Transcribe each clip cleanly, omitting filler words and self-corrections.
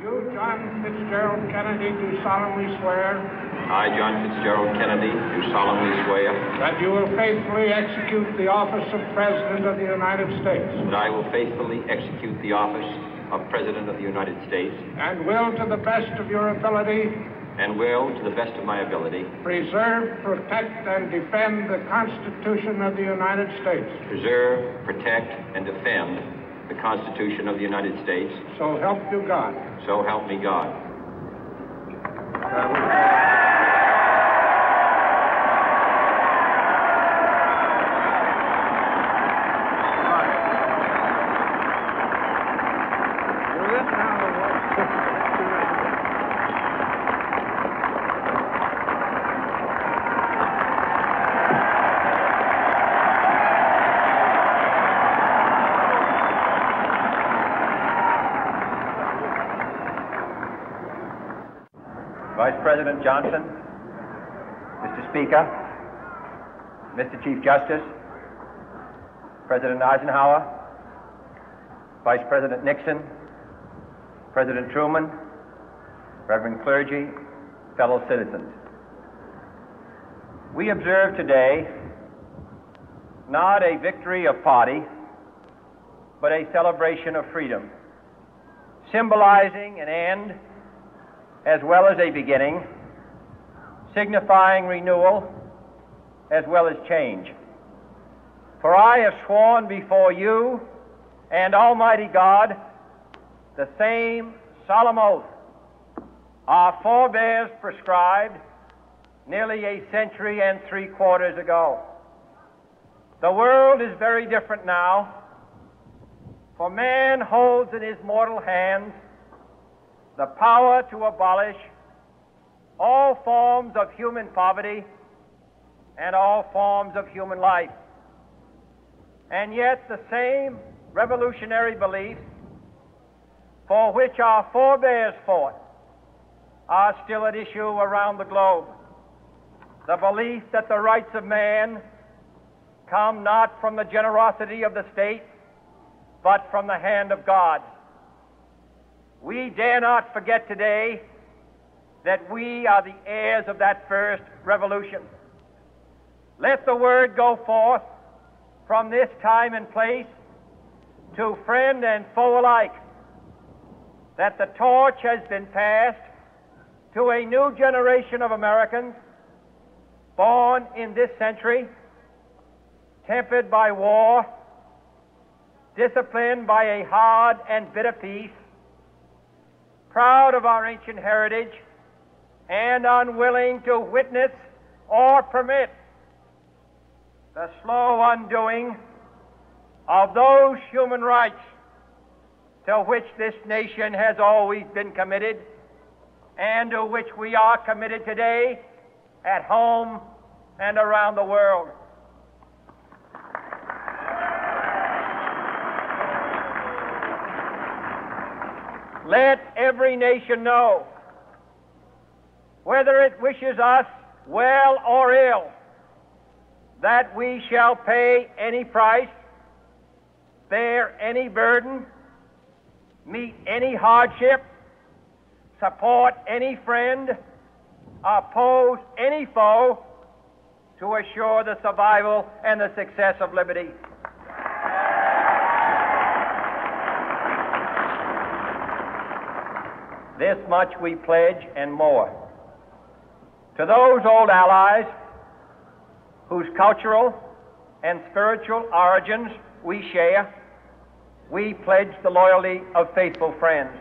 You, John Fitzgerald Kennedy, do solemnly swear. I, John Fitzgerald Kennedy, do solemnly swear. That you will faithfully execute the office of President of the United States. That I will faithfully execute the office of President of the United States. And will, to the best of your ability. And will, to the best of my ability. Preserve, protect, and defend the Constitution of the United States. Preserve, protect, and defend the Constitution of the United States. So help you God. So help me God. Vice President Johnson, Mr. Speaker, Mr. Chief Justice, President Eisenhower, Vice President Nixon, President Truman, Reverend clergy, fellow citizens. We observe today not a victory of party, but a celebration of freedom, symbolizing an end as well as a beginning, signifying renewal as well as change. For I have sworn before you and Almighty God the same solemn oath our forebears prescribed nearly a century and 3/4 ago. The world is very different now, for man holds in his mortal hands the power to abolish all forms of human poverty and all forms of human life. And yet the same revolutionary beliefs for which our forebears fought are still at issue around the globe. The belief that the rights of man come not from the generosity of the state, but from the hand of God. We dare not forget today that we are the heirs of that first revolution. Let the word go forth from this time and place to friend and foe alike that the torch has been passed to a new generation of Americans born in this century, tempered by war, disciplined by a hard and bitter peace, proud of our ancient heritage, and unwilling to witness or permit the slow undoing of those human rights to which this nation has always been committed and to which we are committed today at home and around the world. Let every nation know, whether it wishes us well or ill, that we shall pay any price, bear any burden, meet any hardship, support any friend, oppose any foe to assure the survival and the success of liberty. This much we pledge and more. To those old allies whose cultural and spiritual origins we share, we pledge the loyalty of faithful friends.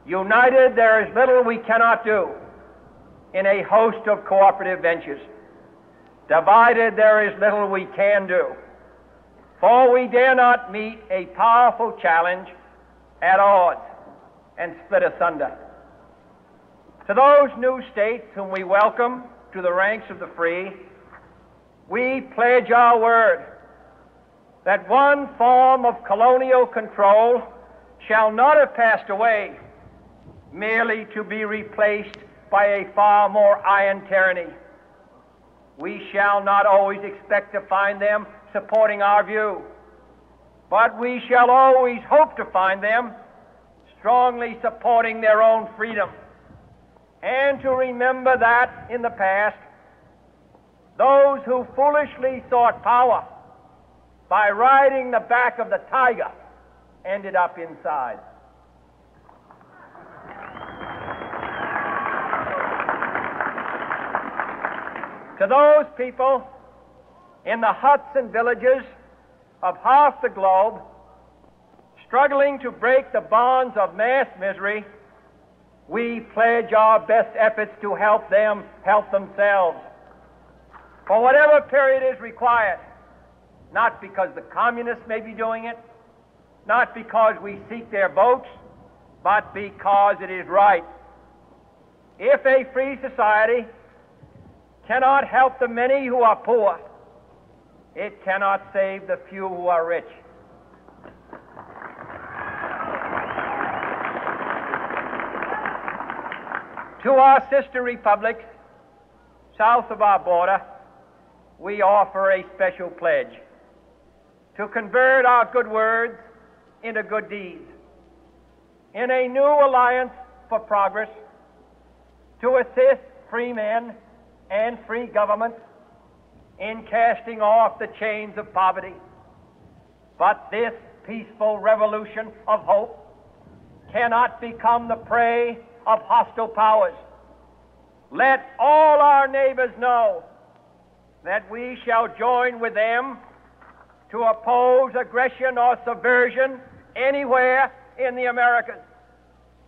United, there is little we cannot do in a host of cooperative ventures. Divided, there is little we can do, for we dare not meet a powerful challenge at odds and split asunder. To those new states whom we welcome to the ranks of the free, we pledge our word that one form of colonial control shall not have passed away merely to be replaced by a far more iron tyranny. We shall not always expect to find them supporting our view, but we shall always hope to find them strongly supporting their own freedom, and to remember that in the past, those who foolishly sought power by riding the back of the tiger ended up inside. To those people in the huts and villages of half the globe struggling to break the bonds of mass misery, we pledge our best efforts to help them help themselves for whatever period is required, not because the communists may be doing it, not because we seek their votes, but because it is right. If a free society cannot help the many who are poor, it cannot save the few who are rich. To our sister republics south of our border, we offer a special pledge to convert our good words into good deeds, in a new alliance for progress, to assist free men and free governments in casting off the chains of poverty. But this peaceful revolution of hope cannot become the prey of hostile powers. Let all our neighbors know that we shall join with them to oppose aggression or subversion anywhere in the Americas.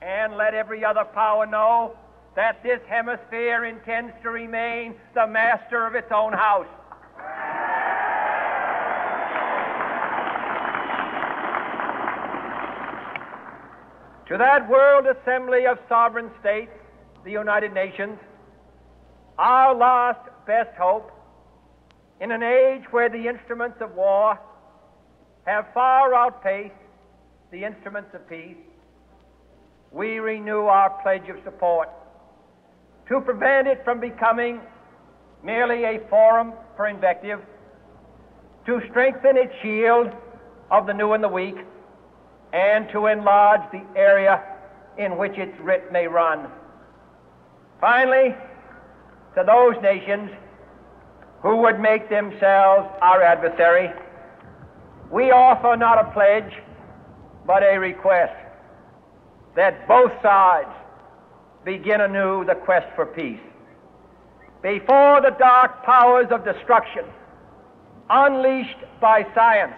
And let every other power know that this hemisphere intends to remain the master of its own house. To that World Assembly of Sovereign States, the United Nations, our last best hope, in an age where the instruments of war have far outpaced the instruments of peace, we renew our pledge of support to prevent it from becoming merely a forum for invective, to strengthen its shield of the new and the weak, and to enlarge the area in which its writ may run. Finally, to those nations who would make themselves our adversary, we offer not a pledge, but a request that both sides begin anew the quest for peace. Before the dark powers of destruction, unleashed by science,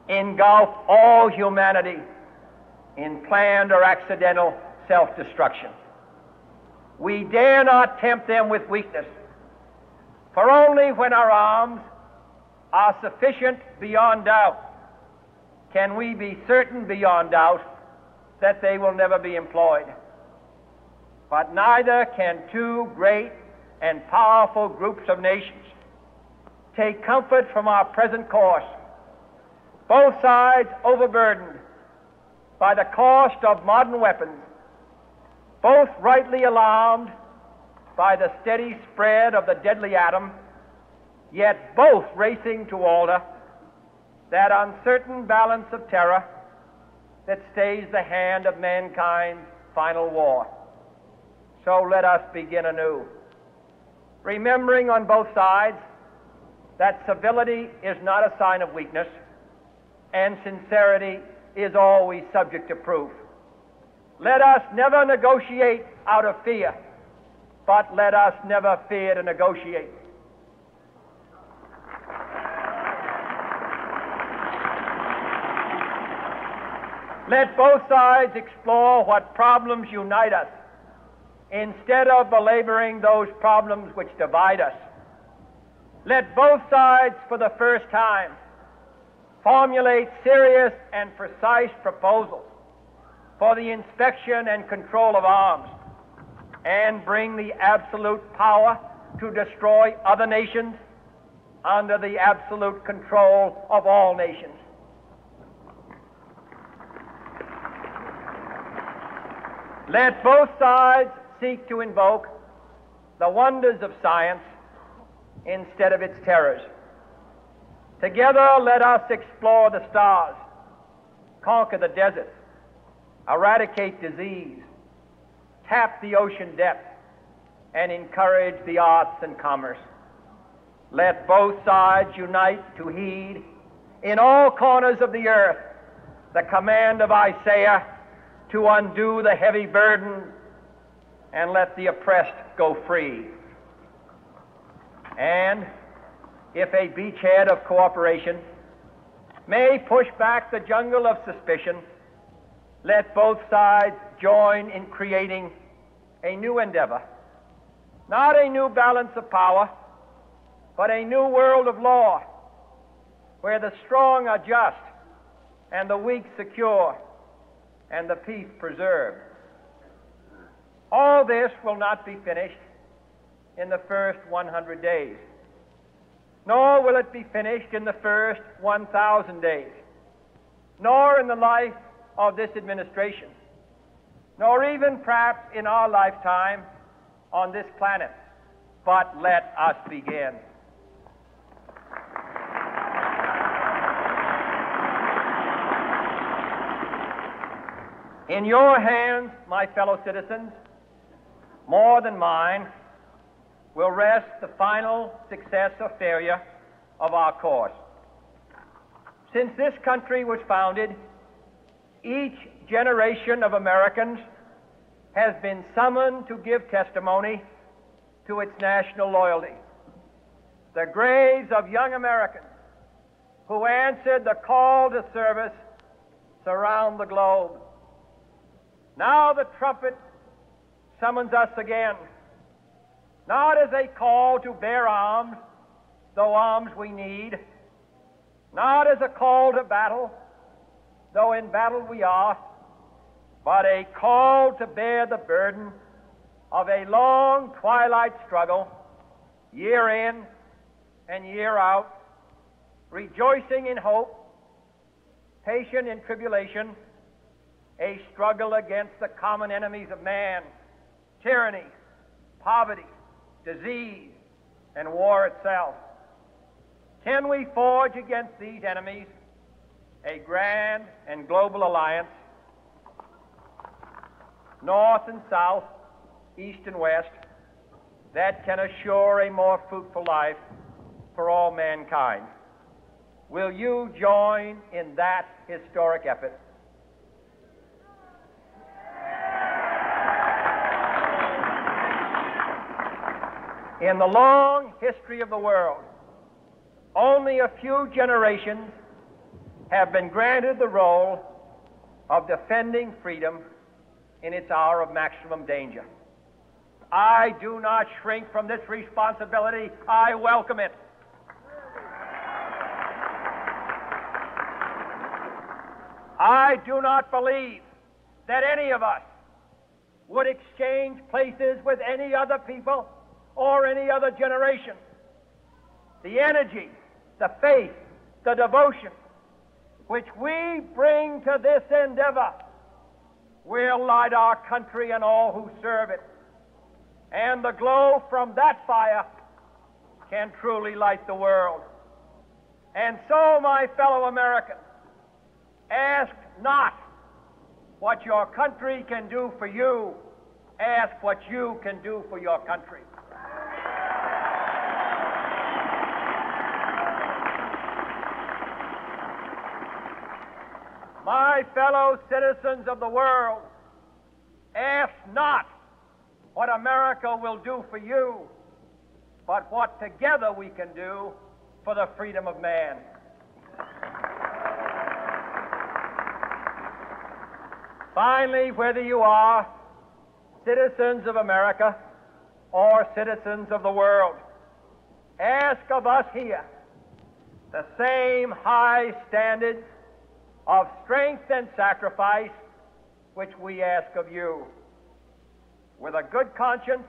engulf all humanity in planned or accidental self-destruction, we dare not tempt them with weakness, for only when our arms are sufficient beyond doubt can we be certain beyond doubt that they will never be employed. But neither can two great and powerful groups of nations take comfort from our present course, both sides overburdened by the cost of modern weapons, both rightly alarmed by the steady spread of the deadly atom, yet both racing to alter that uncertain balance of terror that stays the hand of mankind's final war. So let us begin anew, remembering on both sides that civility is not a sign of weakness, and sincerity is always subject to proof. Let us never negotiate out of fear, but let us never fear to negotiate. Let both sides explore what problems unite us, instead of belaboring those problems which divide us. Let both sides, for the first time, formulate serious and precise proposals for the inspection and control of arms, and bring the absolute power to destroy other nations under the absolute control of all nations. Let both sides seek to invoke the wonders of science instead of its terrors. Together, let us explore the stars, conquer the deserts, eradicate disease, tap the ocean depths, and encourage the arts and commerce. Let both sides unite to heed in all corners of the earth the command of Isaiah to undo the heavy burden and let the oppressed go free. And if a beachhead of cooperation may push back the jungle of suspicion, let both sides join in creating a new endeavor, not a new balance of power, but a new world of law, where the strong are just and the weak secure and the peace preserved. All this will not be finished in the first 100 days, nor will it be finished in the first 1,000 days, nor in the life of this administration, nor even perhaps in our lifetime on this planet. But let us begin. In your hands, my fellow citizens, more than mine, will rest the final success or failure of our course. Since this country was founded, each generation of Americans has been summoned to give testimony to its national loyalty. The graves of young Americans who answered the call to service surround the globe. Now the trumpet summons us again, not as a call to bear arms, though arms we need, not as a call to battle, though in battle we are, but a call to bear the burden of a long twilight struggle, year in and year out, rejoicing in hope, patient in tribulation, a struggle against the common enemies of man, tyranny, poverty, disease, and war itself. Can we forge against these enemies a grand and global alliance, north and south, east and west, that can assure a more fruitful life for all mankind? Will you join in that historic effort? In the long history of the world, only a few generations have been granted the role of defending freedom in its hour of maximum danger. I do not shrink from this responsibility. I welcome it. I do not believe that any of us would exchange places with any other people or any other generation. The energy, the faith, the devotion which we bring to this endeavor will light our country and all who serve it. And the glow from that fire can truly light the world. And so, my fellow Americans, ask not what your country can do for you, ask what you can do for your country. My fellow citizens of the world, ask not what America will do for you, but what together we can do for the freedom of man. Finally, whether you are citizens of America or citizens of the world, ask of us here the same high standards of strength and sacrifice which we ask of you. With a good conscience